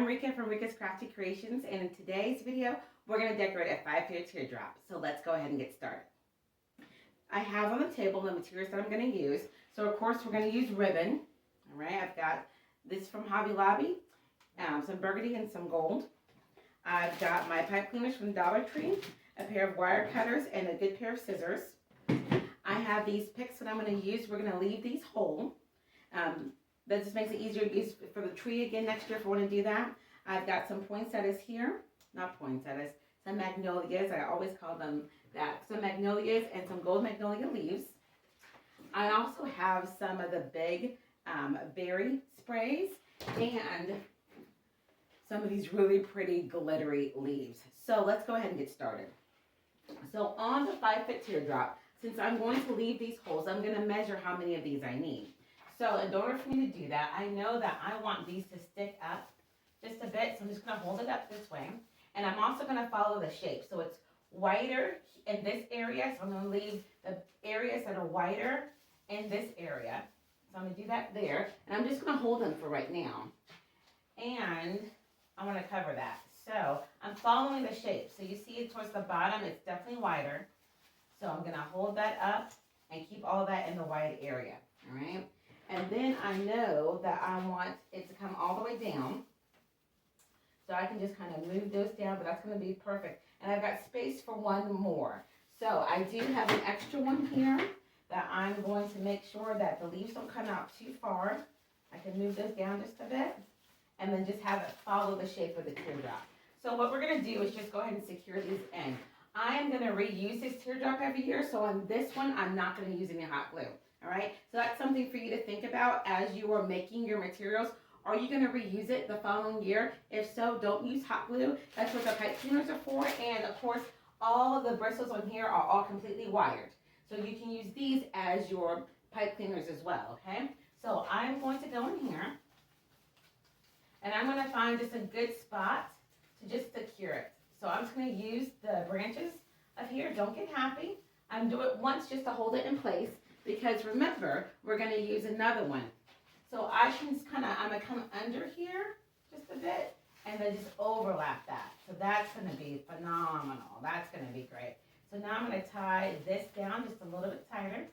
I'm Rika from Rika's Crafty Creations, and in today's video, we're going to decorate a 5-foot teardrop. So let's go ahead and get started. I have on the table the materials that I'm going to use. So of course, we're going to use ribbon. All right, I've got this from Hobby Lobby, some burgundy and some gold. I've got my pipe cleaners from Dollar Tree, a pair of wire cutters, and a good pair of scissors. I have these picks that I'm going to use. We're going to leave these whole. That just makes it easier to use for the tree again next year if we want to do that. I've got some poinsettias here. Not poinsettias, some magnolias. I always call them that. Some magnolias and some gold magnolia leaves. I also have some of the big berry sprays and some of these really pretty glittery leaves. So let's go ahead and get started. So on the 5-foot teardrop, since I'm going to leave these holes, I'm going to measure how many of these I need. So in order for me to do that, I know that I want these to stick up just a bit. So I'm just going to hold it up this way. And I'm also going to follow the shape. So it's wider in this area. So I'm going to leave the areas that are wider in this area. So I'm going to do that there. And I'm just going to hold them for right now. And I'm going to cover that. So I'm following the shape. So you see it towards the bottom, it's definitely wider. So I'm going to hold that up and keep all that in the wide area. All right. And then I know that I want it to come all the way down. So I can just kind of move those down, but that's going to be perfect. And I've got space for one more. So I do have an extra one here that I'm going to make sure that the leaves don't come out too far. I can move those down just a bit and then just have it follow the shape of the teardrop. So what we're going to do is just go ahead and secure these in. I am going to reuse this teardrop every year. So on this one, I'm not going to use any hot glue. All right, so that's something for you to think about as you are making your materials. Are you going to reuse it the following year? If so, don't use hot glue. That's what the pipe cleaners are for. And of course, all of the bristles on here are all completely wired. So you can use these as your pipe cleaners as well, okay? So I'm going to go in here. And I'm going to find just a good spot to just secure it. So I'm just going to use the branches of here. Don't get happy. I'm doing it once just to hold it in place. Because remember, we're going to use another one. So I can just I'm going to come under here just a bit and then just overlap that. So that's going to be phenomenal. That's going to be great. So now I'm going to tie this down just a little bit tighter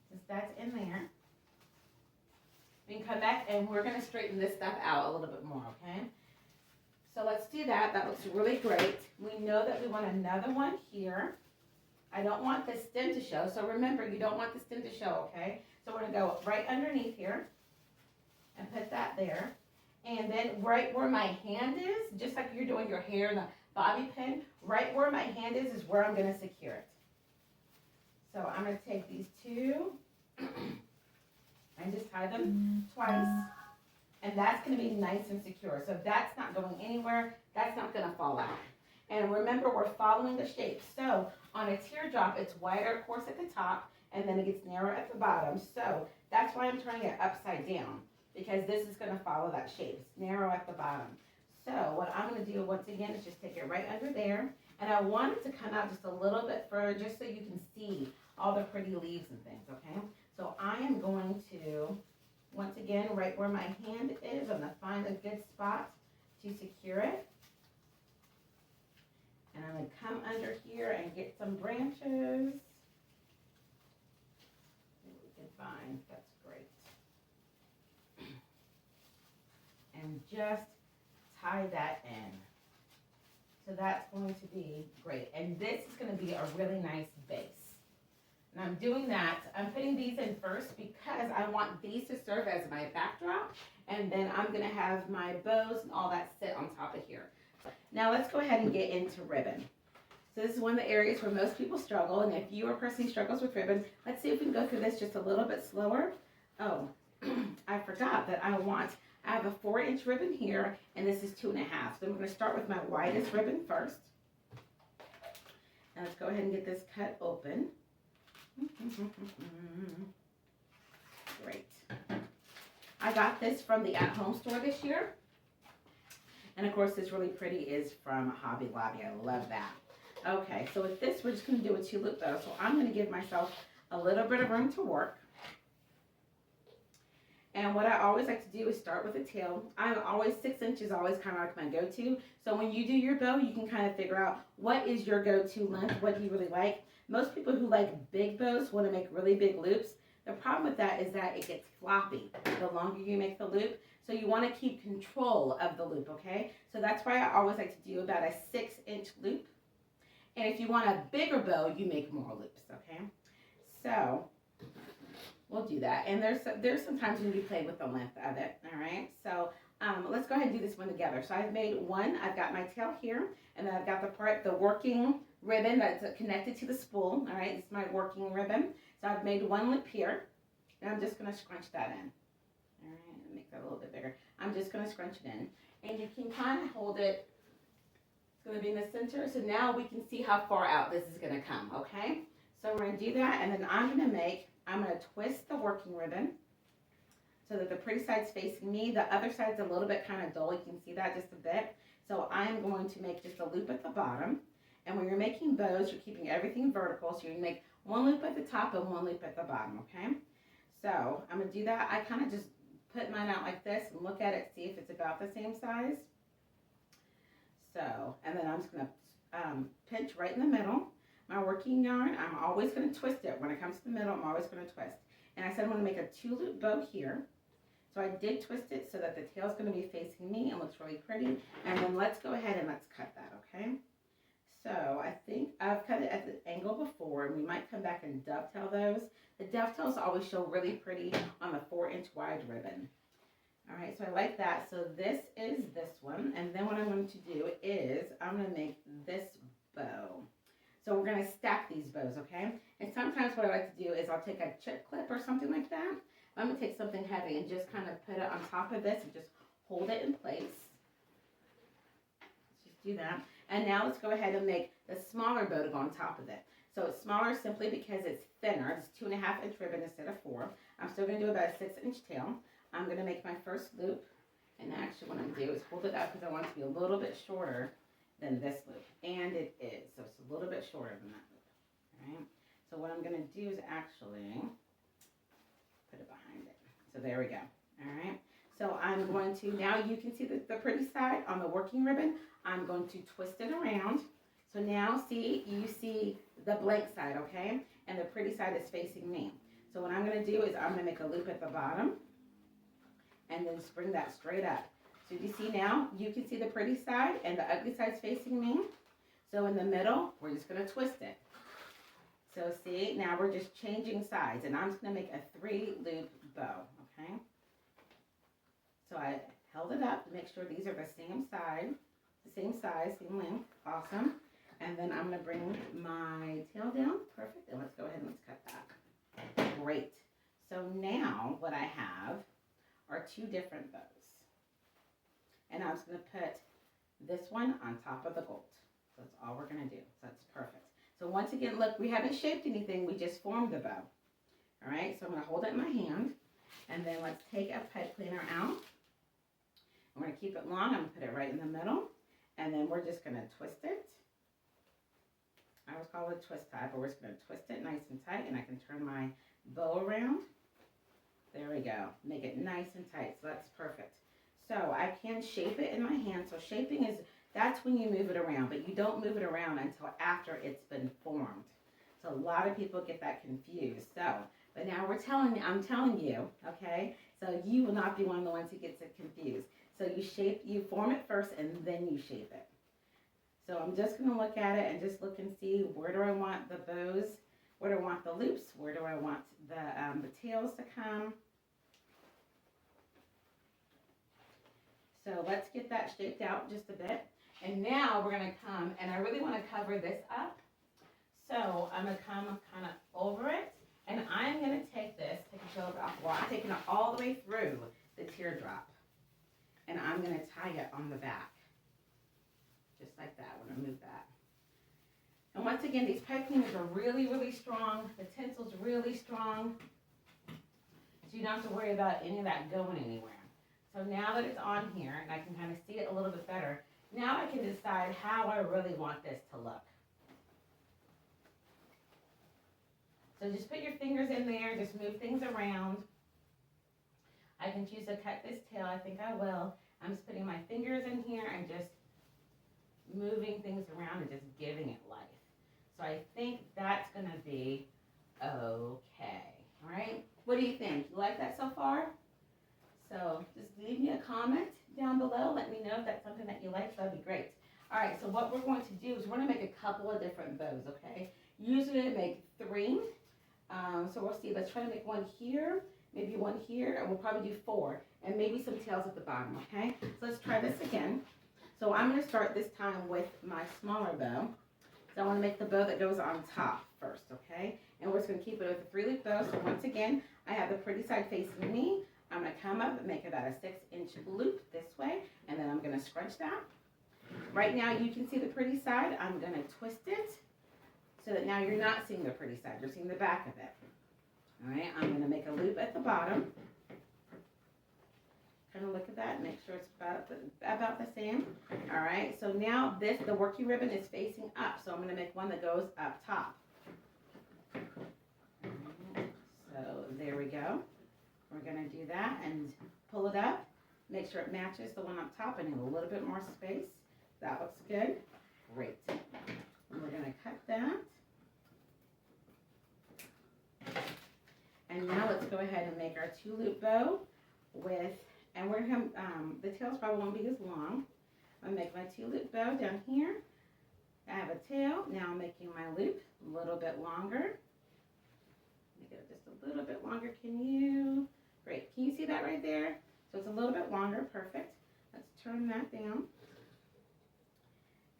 since that's in there. We can come back and we're going to straighten this stuff out a little bit more, okay? So let's do that. That looks really great. We know that we want another one here. I don't want the stem to show, so remember, you don't want the stem to show, okay? So we're going to go right underneath here and put that there. And then right where my hand is, just like you're doing your hair in the bobby pin, right where my hand is where I'm going to secure it. So I'm going to take these two and just tie them twice. And that's going to be nice and secure. So that's not going anywhere. That's not going to fall out. And remember, we're following the shape. So on a teardrop, it's wider, of course, at the top, and then it gets narrower at the bottom. So that's why I'm turning it upside down, because this is going to follow that shape. It's narrow at the bottom. So what I'm going to do, once again, is just take it right under there. And I want it to come out just a little bit further, just so you can see all the pretty leaves and things, okay? So I am going to, once again, right where my hand is, I'm going to find a good spot to secure it. And I'm going to come under here and get some branches. See what we can find. That's great. And just tie that in. So that's going to be great. And this is going to be a really nice base. And I'm doing that. I'm putting these in first because I want these to serve as my backdrop. And then I'm going to have my bows and all that sit on top of here. Now let's go ahead and get into ribbon. So this is one of the areas where most people struggle, and if you are a person who struggles with ribbon, let's see if we can go through this just a little bit slower. Oh, I forgot that I have a 4-inch ribbon here, and this is 2.5. So I'm going to start with my widest ribbon first. And let's go ahead and get this cut open. Great. I got this from the At Home store this year. And of course, this really pretty is from Hobby Lobby. I love that. Okay, so with this, we're just going to do a 2-loop bow. So I'm going to give myself a little bit of room to work. And what I always like to do is start with the tail. I'm always 6 inches, always kind of like my go-to. So when you do your bow, you can kind of figure out what is your go-to length, what do you really like. Most people who like big bows want to make really big loops. The problem with that is that it gets floppy the longer you make the loop. So you want to keep control of the loop, okay? So that's why I always like to do about a 6-inch loop. And if you want a bigger bow, you make more loops, okay? So we'll do that. And there's some times when you play with the length of it, all right? So let's go ahead and do this one together. So I've made one. I've got my tail here, and then I've got the working ribbon that's connected to the spool, all right? This is my working ribbon. So I've made one loop here, and I'm just going to scrunch that in. All right, make that a little bit bigger. I'm just going to scrunch it in. And you can kind of hold it. It's going to be in the center. So now we can see how far out this is going to come, okay? So we're going to do that, and then I'm going to twist the working ribbon so that the pretty side's facing me. The other side's a little bit kind of dull. You can see that just a bit. So I'm going to make just a loop at the bottom. And when you're making bows, you're keeping everything vertical. So you make one loop at the top and one loop at the bottom, okay? So I'm going to do that. I kind of just put mine out like this and look at it, see if it's about the same size. So, and then I'm just going to pinch right in the middle. My working yarn, I'm always going to twist it. When it comes to the middle, I'm always going to twist. And I said I'm going to make a 2-loop bow here. So I did twist it so that the tail's going to be facing me and looks really pretty. And then let's go ahead and let's cut that, okay? So I think I've cut it at the angle before, and we might come back and dovetail those. The dovetails always show really pretty on the 4-inch wide ribbon. All right, so I like that. So this is this one. And then what I'm going to do is I'm going to make this bow. So we're going to stack these bows, okay? And sometimes what I like to do is I'll take a chip clip or something like that. I'm going to take something heavy and just kind of put it on top of this and just hold it in place. Let's just do that. And now let's go ahead and make the smaller bow to go on top of it. So it's smaller simply because it's thinner. It's 2.5-inch ribbon instead of 4. I'm still going to do about a 6-inch tail. I'm going to make my first loop. And actually what I'm going to do is hold it up because I want it to be a little bit shorter than this loop. And it is. So it's a little bit shorter than that loop. All right. So what I'm going to do is actually put it behind it. So there we go. All right. So I'm going to, now you can see the pretty side on the working ribbon. I'm going to twist it around. So now see, you see the blank side, okay? And the pretty side is facing me. So what I'm going to do is I'm going to make a loop at the bottom and then bring that straight up. So you see now, you can see the pretty side and the ugly side's facing me. So in the middle, we're just going to twist it. So see, now we're just changing sides, and I'm just going to make a 3-loop bow, okay? So I held it up to make sure these are the same side, same size, same length. Awesome. And then I'm going to bring my tail down. Perfect. And let's go ahead and let's cut that. Great. So now what I have are 2 different bows. And I'm just going to put this one on top of the gold. So that's all we're going to do. So that's perfect. So once again, look, we haven't shaped anything. We just formed the bow. All right. So I'm going to hold it in my hand. And then let's take a pipe cleaner out. I'm going to keep it long. I'm going to put it right in the middle. And then we're just going to twist it. I always call it a twist tie, but we're just going to twist it nice and tight. And I can turn my bow around. There we go. Make it nice and tight. So that's perfect. So I can shape it in my hand. So shaping is, that's when you move it around. But you don't move it around until after it's been formed. So a lot of people get that confused. So, but now I'm telling you, okay? So you will not be one of the ones who gets it confused. So you form it first and then you shape it. So I'm just going to look at it and just look and see, where do I want the bows? Where do I want the loops? Where do I want the tails to come? So let's get that shaped out just a bit. And now we're going to come, and I really want to cover this up. So I'm going to come kind of over it, and I'm going to take this, take a shoulder off. Well, I'm taking it all the way through the teardrop. And I'm going to tie it on the back. Just like that. We're going to move that. And once again, these pipe cleaners are really, really strong. The tensil's really strong. So you don't have to worry about any of that going anywhere. So now that it's on here, and I can kind of see it a little bit better, now I can decide how I really want this to look. So just put your fingers in there, just move things around. I can choose to cut this tail. I think I will. I'm just putting my fingers in here and just moving things around and just giving it life. So I think that's gonna be okay. All right, what do you think? You like that so far? So just leave me a comment down below. Let me know if that's something that you like. That'd be great. All right, so what we're going to do is we're gonna make a couple of different bows, okay? Usually I make 3. So we'll see, let's try to make one here, maybe one here, and we'll probably do 4, and maybe some tails at the bottom, okay? So let's try this again. So I'm gonna start this time with my smaller bow. So I wanna make the bow that goes on top first, okay? And we're just gonna keep it with a 3-loop bow. So once again, I have the pretty side facing me. I'm gonna come up and make about a 6-inch loop this way, and then I'm gonna scrunch that. Right now you can see the pretty side. I'm gonna twist it so that now you're not seeing the pretty side, you're seeing the back of it. All right, I'm gonna make a loop at the bottom. Kind of look at that, make sure it's about the same. All right, so now the working ribbon is facing up, so I'm gonna make one that goes up top. So there we go. We're gonna do that and pull it up. Make sure it matches the one up top and need a little bit more space. That looks good. Great. And we're gonna cut that. And now let's go ahead and make our 2-loop bow with, and we're gonna, the tails probably won't be as long. I'm gonna make my 2-loop bow down here. I have a tail. Now I'm making my loop a little bit longer. Make it just a little bit longer. Can you? Great. Can you see that right there? So it's a little bit longer. Perfect. Let's turn that down.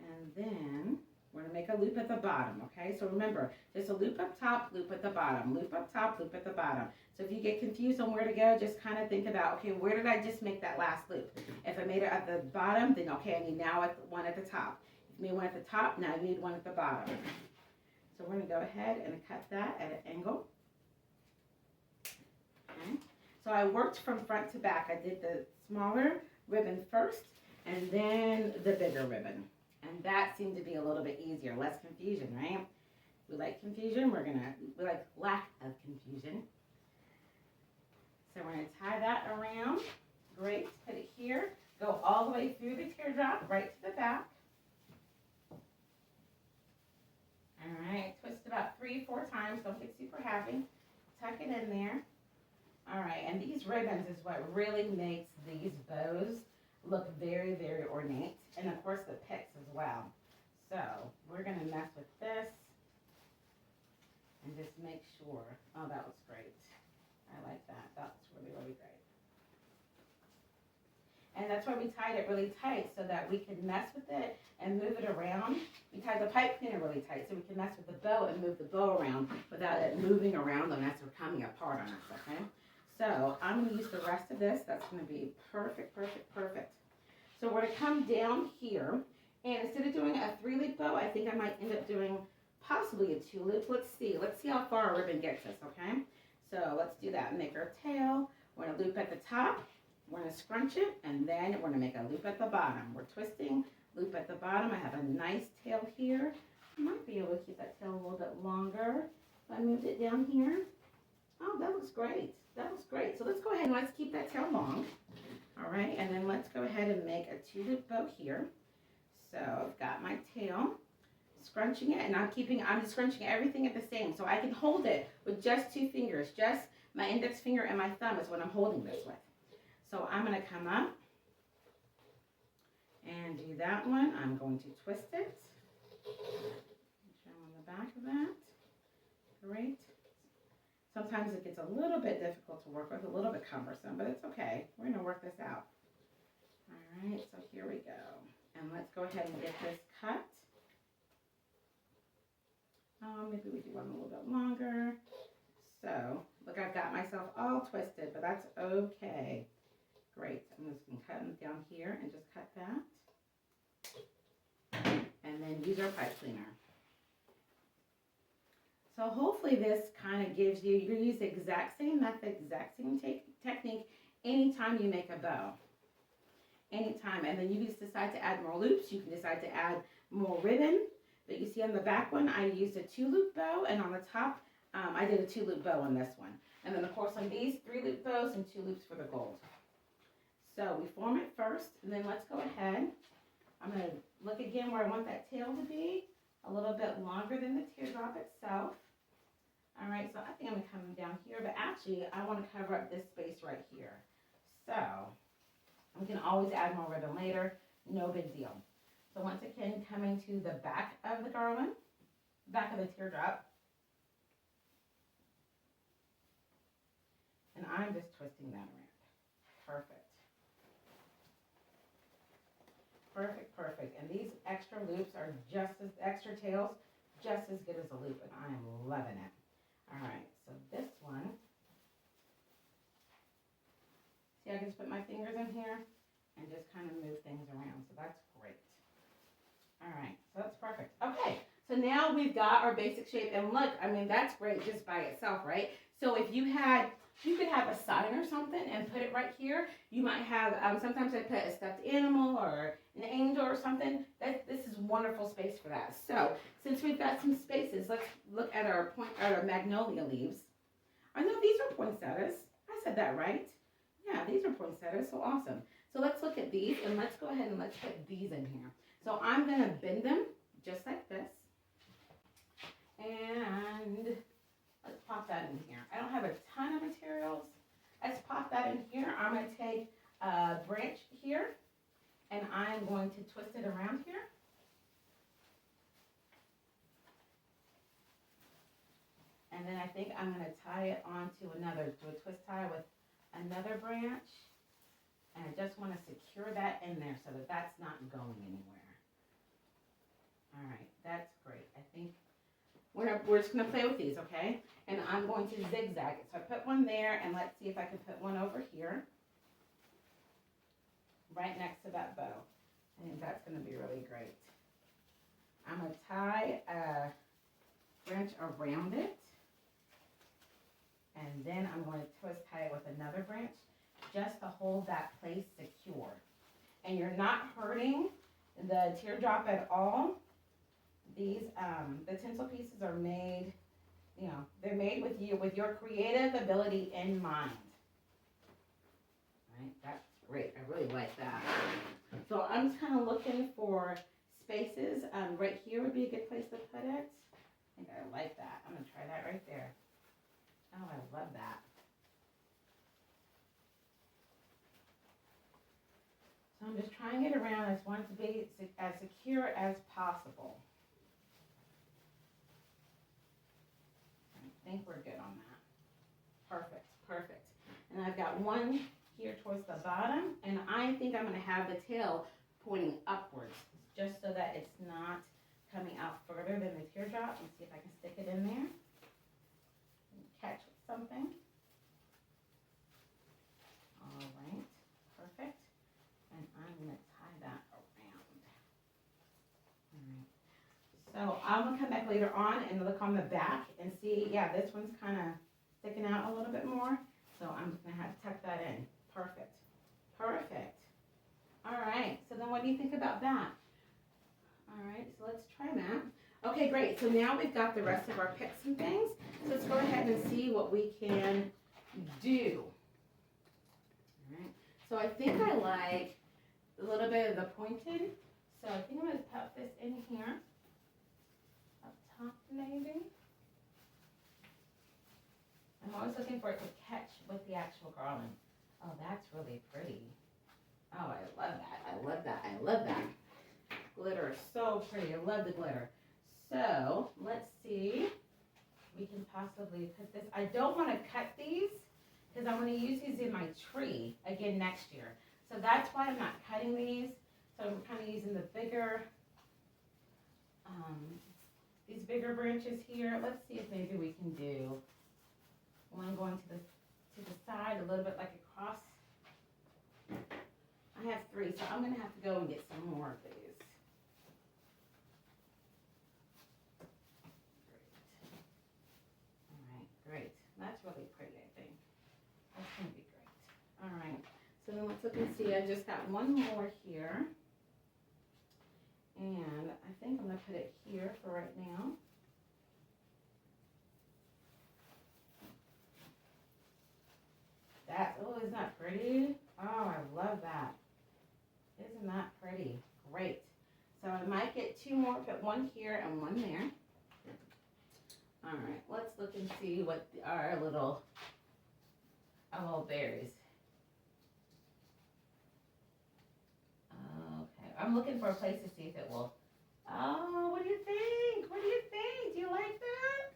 And then we're going to make a loop at the bottom, okay? So remember, just a loop up top, loop at the bottom, loop up top, loop at the bottom. So if you get confused on where to go, just kind of think about, okay, where did I just make that last loop? If I made it at the bottom, then okay, I need now one at the top. If you made one at the top, now you need one at the bottom. So we're going to go ahead and cut that at an angle. Okay. So I worked from front to back. I did the smaller ribbon first and then the bigger ribbon. And that seemed to be a little bit easier, less confusion, right? We like confusion, we like lack of confusion. So we're gonna tie that around. Great, put it here. Go all the way through the teardrop, right to the back. All right, twist about 3-4 times, don't get super happy. Tuck it in there. All right, and these ribbons is what really makes these bows look very, very ornate. And of course the picks as well. So we're gonna mess with this and just make sure. Oh, that looks great. I like that. That looks really, really great. And that's why we tied it really tight, so that we can mess with it and move it around. We tied the pipe cleaner really tight so we can mess with the bow and move the bow around without it moving around on us or coming apart on us, okay? So I'm gonna use the rest of this. That's gonna be perfect, perfect, perfect. So we're going to come down here, and instead of doing a 3-loop bow, I think I might end up doing possibly a 2-loop. Let's see how far our ribbon gets us, okay? So let's do that. Make our tail. We're going to loop at the top. We're going to scrunch it, and then we're going to make a loop at the bottom. We're twisting, loop at the bottom. I have a nice tail here. I might be able to keep that tail a little bit longer if I moved it down here. Oh, that looks great. That looks great. So let's go ahead and let's keep that tail long. All right, and then let's go ahead and make a 2-loop bow here. So I've got my tail, scrunching it, and I'm just scrunching everything at the same. So I can hold it with just 2 fingers, just my index finger and my thumb is what I'm holding this with. So I'm gonna come up and do that one. I'm going to twist it. Show on the back of that. Great. Sometimes it gets a little bit difficult to work with, a little bit cumbersome, but it's okay. We're going to work this out. All right, so here we go. And let's go ahead and get this cut. Maybe we do one a little bit longer. So, look, I've got myself all twisted, but that's okay. Great. I'm just going to cut them down here and just cut that. And then use our pipe cleaner. So hopefully this kind of gives you, you're going to use the exact same method, exact same technique anytime you make a bow. Anytime. And then you just decide to add more loops. You can decide to add more ribbon. But you see on the back one, I used a 2-loop bow. And on the top, I did a 2-loop bow on this one. And then of course on these, 3 loop bows and 2 loops for the gold. So we form it first, and then let's go ahead. I'm going to look again where I want that tail to be, a little bit longer than the teardrop itself. All right, so I think I'm going to come down here, but actually I want to cover up this space right here. So we can always add more ribbon later, no big deal. So once again, coming to the back of the garland, back of the teardrop, and I'm just twisting that around. Perfect. Perfect, perfect. And these extra loops are just as, extra tails, just as good as a loop, and I am loving it. All right, so this one, see, I can just put my fingers in here and just kind of move things around, so that's great. All right, so that's perfect. Okay, so now we've got our basic shape, and look, I mean, that's great just by itself, right? So if you could have a sign or something and put it right here. You might have, sometimes I put a stuffed animal or an angel or something. This is wonderful space for that. So since we've got some spaces, let's look at our magnolia leaves. I know these are poinsettias. I said that right. Yeah, these are poinsettias, so awesome. So let's look at these, and let's go ahead and let's put these in here. So I'm gonna bend them just like this. And let's pop that in here. I don't have a ton of materials. Let's pop that in here. I'm going to take a branch here, and I'm going to twist it around here. And then I think I'm going to tie it onto another, do a twist tie with another branch. And I just want to secure that in there so that that's not going anywhere. All right, that's great. I think we're just going to play with these, okay? And I'm going to zigzag it. So I put one there, and let's see if I can put one over here, right next to that bow. I think that's going to be really great. I'm going to tie a branch around it, and then I'm going to twist tie it with another branch just to hold that place secure. And you're not hurting the teardrop at all. These, the tinsel pieces are made, you know, they're made with your creative ability in mind. Right, that's great. I really like that. So I'm just kind of looking for spaces. Right here would be a good place to put it. I think I like that. I'm going to try that right there. Oh, I love that. So I'm just trying it around. I just want it to be as secure as possible. I think we're good on that. Perfect, perfect. And I've got one here towards the bottom, and I think I'm going to have the tail pointing upwards, just so that it's not coming out further than the teardrop. Let's see if I can stick it in there and catch something. All right, perfect. And I'm going to tie that around. All right. So I'm going to come back later on and look on the back and see, yeah, this one's kind of sticking out a little bit more. So I'm just going to have to tuck that in. Perfect. Perfect. All right. So then what do you think about that? All right. So let's try that. Okay, great. So now we've got the rest of our picks and things. So let's go ahead and see what we can do. All right. So I think I like a little bit of the pointed. So I think I'm going to put this in here. Top maybe. I'm always looking for it to catch with the actual garland. Oh, that's really pretty. Oh, I love that. I love that. I love that. Glitter is so pretty. I love the glitter. So let's see. We can possibly put this. I don't want to cut these because I'm going to use these in my tree again next year. So that's why I'm not cutting these. So I'm kind of using the bigger these bigger branches here. Let's see if maybe we can do one going to the side, a little bit like a cross. I have 3, so I'm going to have to go and get some more of these. Great. All right, great. That's really pretty, I think. That's going to be great. All right, so then let's look and see. I just got one more here. And I think I'm going to put it here for right now. Oh, isn't that pretty? Oh, I love that. Isn't that pretty? Great. So I might get two more, put one here and one there. All right, let's look and see what our little berries. Okay, I'm looking for a place to see if it will. Oh, what do you think? What do you think? Do you like that?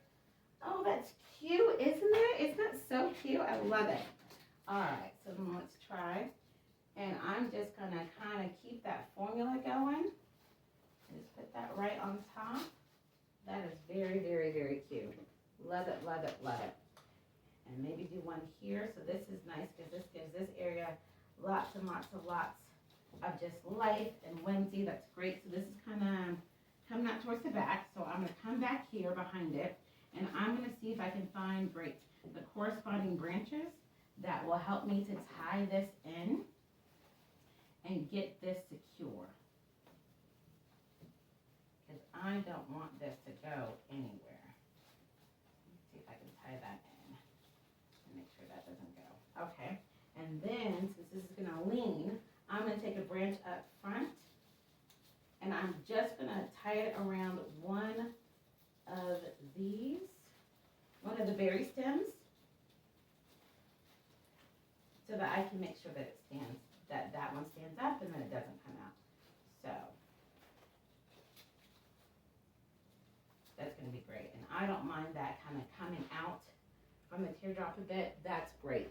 Oh, that's cute, isn't it? Isn't that so cute? I love it. All right, so then let's try. And I'm just gonna kind of keep that formula going. Just put that right on top. That is very, very, very cute. Love it, love it, love it. And maybe do one here. So this is nice because this gives this area lots and lots of just life and whimsy. That's great. So this is kind of coming out towards the back. So I'm going to come back here behind it. And I'm going to see if I can find the corresponding branches that will help me to tie this in and get this secure. Because I don't want this to go anywhere. Let's see if I can tie that in and make sure that doesn't go. Okay, and then since this is gonna lean, I'm gonna take a branch up front and I'm just gonna tie it around one of the berry stems, so that I can make sure that it stands, that one stands up and then it doesn't come out. So that's going to be great. And I don't mind that kind of coming out from the teardrop a bit. That's great.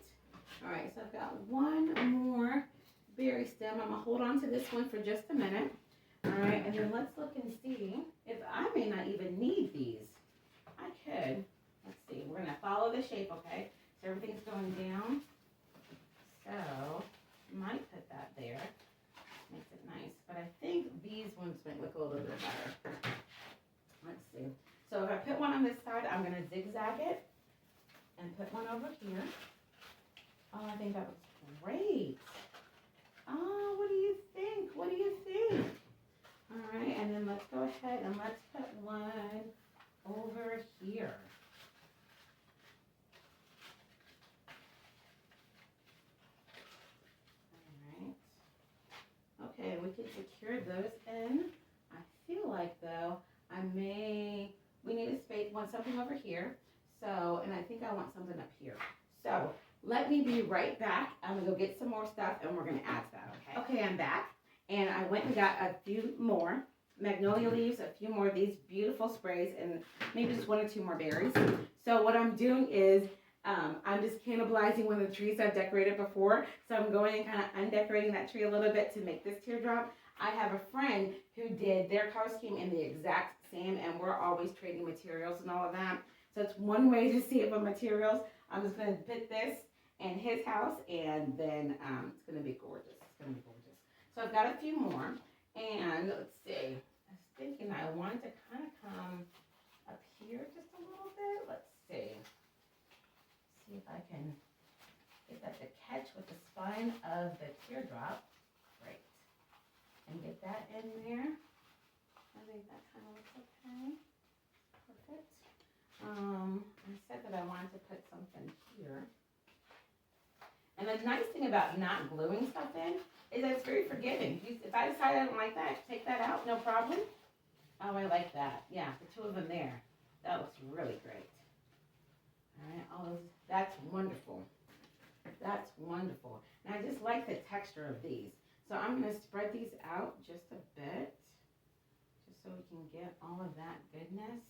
All right, so I've got one more berry stem. I'm going to hold on to this one for just a minute. All right, and then let's look and see if I may not even need these. I could. Let's see. We're going to follow the shape, okay? So everything's going down. So I might put that there. Makes it nice. But I think these ones might look a little bit better. Let's see. So if I put one on this side, I'm going to zigzag it and put one over here. Oh, I think that looks great. Oh, what do you think? What do you think? All right, and then let's go ahead and let's put one over here. All right. Okay, we can secure those in. I feel like, though, we need want something over here. So, and I think I want something up here. So, let me be right back. I'm going to go get some more stuff and we're going to add to that, okay? Okay, I'm back. And I went and got a few more magnolia leaves, a few more of these beautiful sprays, and maybe just one or two more berries. So what I'm doing is I'm just cannibalizing one of the trees I've decorated before. So I'm going and kind of undecorating that tree a little bit to make this teardrop. I have a friend who did, their house came in the exact same, and we're always trading materials and all of that. So it's one way to save on materials. I'm just going to put this in his house, and then it's going to be gorgeous. It's going to be gorgeous. So I've got a few more, and let's see. I was thinking I wanted to kind of come up here just a little bit. Let's see. See if I can get that to catch with the spine of the teardrop. Great. And get that in there. I think that kind of looks okay. Perfect. I said that I wanted to put something here. And the nice thing about not gluing stuff in is that it's very forgiving. If I decide I don't like that, take that out, no problem. Oh, I like that. Yeah, the two of them there. That looks really great. All right, all those, that's wonderful. That's wonderful. And I just like the texture of these. So I'm going to spread these out just a bit, just so we can get all of that goodness.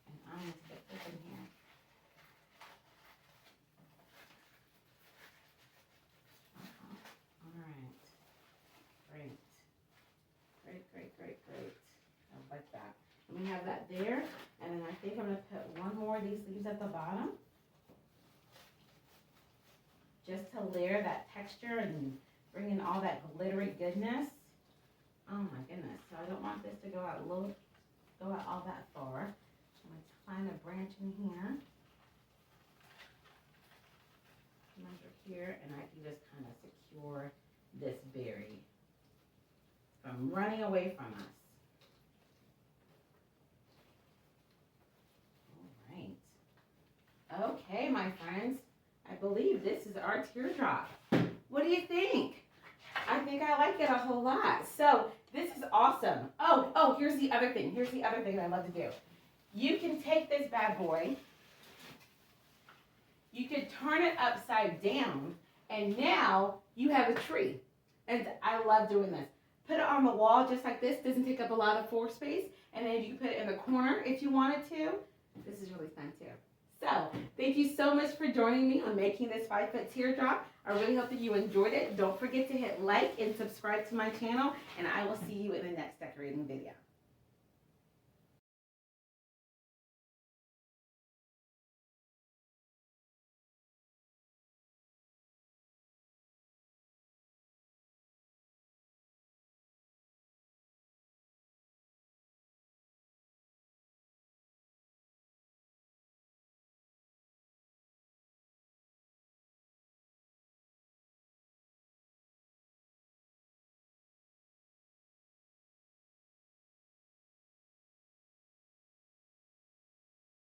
And I'm going to get this in here. All right. Great. Great, great, great, great. I like that. And we have that there. And then I think I'm going to put one more of these leaves at the bottom, just to layer that texture and bring in all that glittery goodness. Oh my goodness. So I don't want this to go out all that far. I'm going to find a branch in here. Measure here, and I can just kind of secure this berry from running away from us. All right. Okay, my friends, I believe this is our teardrop. What do you think? I think I like it a whole lot. So this is awesome. Oh, here's the other thing. Here's the other thing that I love to do. You can take this bad boy, you could turn it upside down, and now you have a tree. And I love doing this. Put it on the wall just like this. Doesn't take up a lot of floor space. And then you can put it in the corner if you wanted to. This is really fun too. So, thank you so much for joining me on making this 5-foot teardrop. I really hope that you enjoyed it. Don't forget to hit like and subscribe to my channel, and I will see you in the next decorating video.